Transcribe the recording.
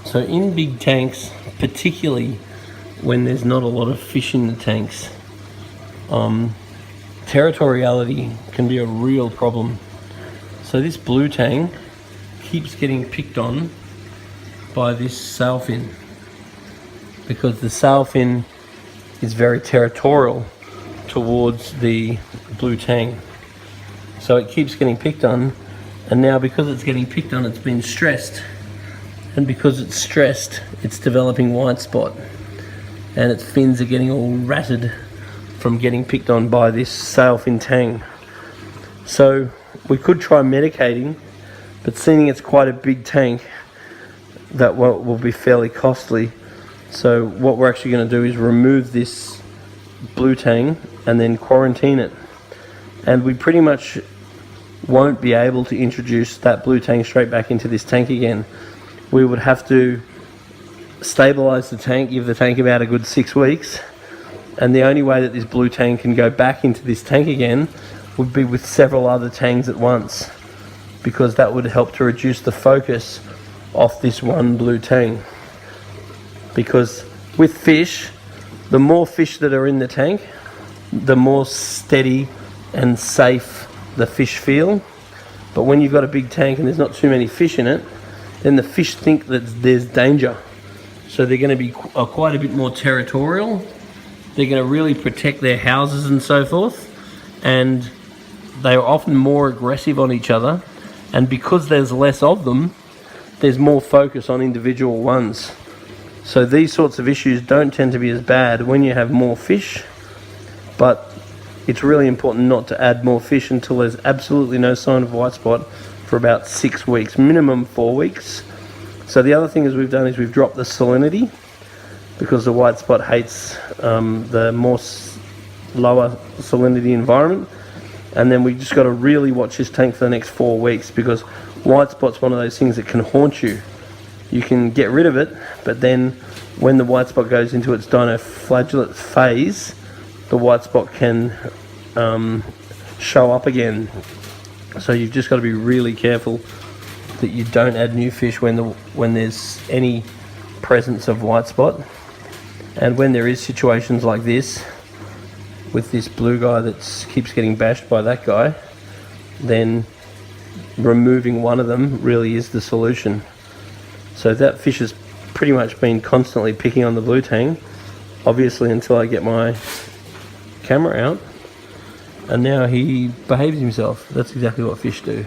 So in big tanks, particularly when there's not a lot of fish in the tanks, territoriality can be a real problem. So this blue tang keeps getting picked on by this sailfin because the sailfin is very territorial towards the blue tang. So it keeps getting picked on, and now because it's getting picked on, it's been stressed. And because it's stressed, it's developing white spot, and its fins are getting all ratted from getting picked on by this sailfin tang. So we could try medicating, but seeing it's quite a big tank, that will be fairly costly. So what we're actually going to do is remove this blue tang and then quarantine it. And we pretty much won't be able to introduce that blue tang straight back into this tank again. We would have to stabilize the tank, give the tank about a good 6 weeks, and the only way that this blue tang can go back into this tank again would be with several other tangs at once, because that would help to reduce the focus off this one blue tang. Because with fish, the more fish that are in the tank, the more steady and safe the fish feel. But when you've got a big tank and there's not too many fish in it, then the fish think that there's danger. So they're going to be quite a bit more territorial. They're going to really protect their houses and so forth. And they are often more aggressive on each other. And because there's less of them, there's more focus on individual ones. So these sorts of issues don't tend to be as bad when you have more fish. But it's really important not to add more fish until there's absolutely no sign of white spot for about 6 weeks, minimum 4 weeks. So the other thing is we've done is we've dropped the salinity, because the white spot hates the more lower salinity environment. And then we just got to really watch this tank for the next 4 weeks, because white spot's one of those things that can haunt you. You can get rid of it, but then when the white spot goes into its dinoflagellate phase, the white spot can show up again. So you've just got to be really careful that you don't add new fish when there's any presence of white spot. And when there is situations like this, with this blue guy that keeps getting bashed by that guy, then removing one of them really is the solution. So that fish has pretty much been constantly picking on the blue tang, obviously until I get my camera out, and now he behaves himself. That's exactly what fish do.